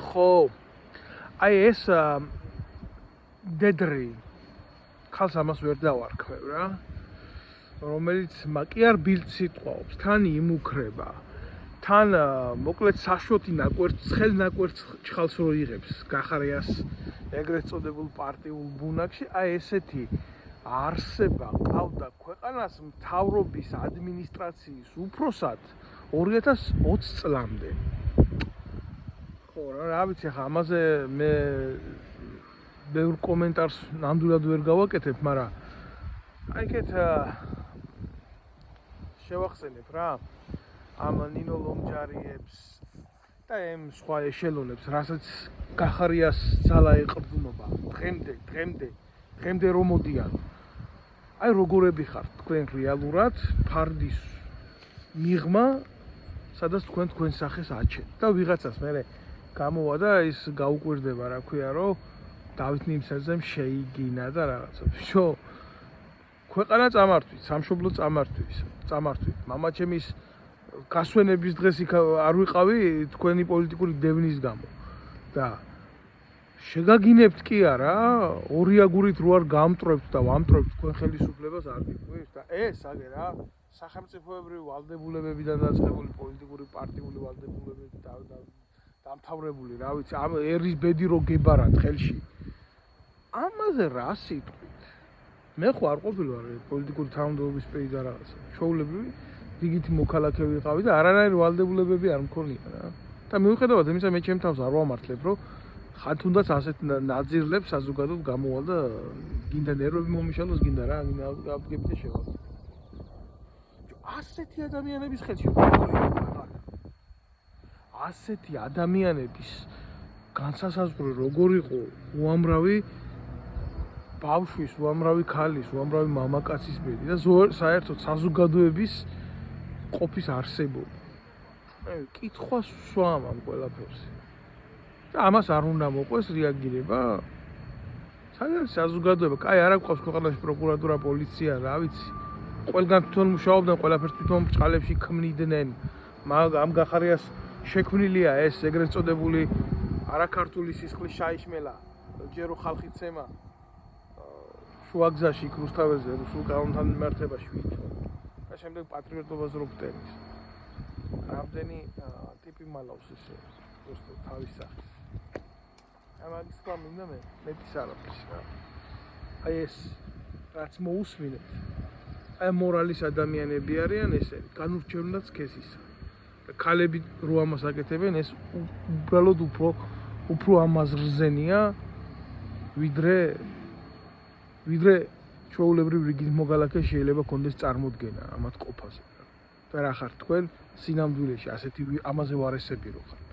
ხო, აი ეს დედრი ხალს ამას ვერ დავარქვევ რა, რომელიც კი არ ბილდ სიტყვაობს, თან იმუქრება, თან მოკლედ საშოთი ნაკვერც, ცხელ ნაკვერც ჩხალს რო იღებს გახარიას ეგრეთ წოდებულ პარტიულ ბუნაგში, აი ესეთი არსება ყავდა ქვეყანას მთავრობის ადმინისტრაციის უფროსად 2020 წლამდე. ხო, რა ვიცი, ხა ამაზე მე ბევრ კომენტარს ნამდვილად ვერ გავაკეთებ, მაგრამ აი ეგეთ შევახსენებ რა, ამ ნინო ლომჯარიებს და ამ სხვა ეშელონებს, რასაც გახარიას ძალა ეყრდნობა დღემდე რომ მოდიან. აი როგორები ხართ თქვენ რეალურად ფარდის მიღმა, სადაც თქვენ სახეს აჩენთ და ვიღაცას მე გამოვა და ის გაუკვირდება, რა ქვია, რომ დავით ნიმსაძემ შეიგინა და რაღაცა. შო ქვეყანა წამართვით, სამშობლო წამართვით. მამაჩემის გასვენების დღეს იქ არ ვიყავი თქვენი პოლიტიკური დევნის გამო და შეგაგინებთ კი არა, ორი აგურით რო არ გამტრევთ და ვამტრევთ თქვენ ხელისუფლებას არ გიყვირთ და ეს აგე რა, სახელმწიფოებრივი ვალდებულებებიდან დაწყებული პოლიტიკური პარტიული ვალდებულებები დამთავრებული, რა ვიცი, ამ ერის ბედი რო გებარათ ხელში. ამაზე რა სიტყვით? მე ხო არ ყოფილვარ პოლიტიკური თანამდებობის პირი და რაღაცა. ჩვეულებრივი რიგითი მოქალაქე ვიყავი და არანაირი ვალდებულებები არ მქონია რა. და მიუხედავად იმისა, მე ჩემ თავს არ ვამართლებ, რომ ხან თუნდაც ასეთ ნაძირლებს საზოგადოდ გამოვალ და გინდა ნერვები მომიშალოს, გინდა რა, გიგებდე შევალ. ასეთი ადამიანების ხელში ასეთი ადამიანების განსასაზღვრო როგორ იყო უამრავი ბავშვის, უამრავი ქალის, უამრავი მამაკაცის ბედი და საერთოდ საზოგადოების ყოფის არსებობა. კითხვა სვამ ამ ყველაფერს. და ამას არ უნდა მოყვეს რეაგირება. საგან საზოგადოება, კაი არ აქვს ქვეყანაში პროკურატურა, პოლიცია, რა ვიცი. ყველგან თვითონ მუშაობდნენ, ყველაფერს თვითონ ბრჭყალებში ქმნიდნენ. ამ გახარიას შექმნილია ეს ეგრეთ წოდებული არაქართული სისხლის შაიშმელა, ჯერო ხალხი ცემა შუაგზაში იქ რუსთაველზე, რუსულ კანონთან მიმართებაში ვითომ. და შემდეგ პატრიოტობას რო გტენის. რამდენი ტიპი მალავს ესე, просто თავის სახის. ამაგის თქვა მინდა მე, მეტის არაფერს რა. აი ეს რაც მოусმინეთ. აი მორალის ადამიანები არიან ესენი, განურჩევნად სქესისა. და ქალები რო ამას აკეთებენ, ეს უბრალოდ უფრო ამას რზენია, ვიდრე ჩვეულებრივ რიგით მოგალაკე შეიძლება კონდეს წარმოდგენა ამათ ყოფაზე. და რა ხართ თქვენ სინამდვილეში ასეთი ამაზე ვარესები რო ხართ.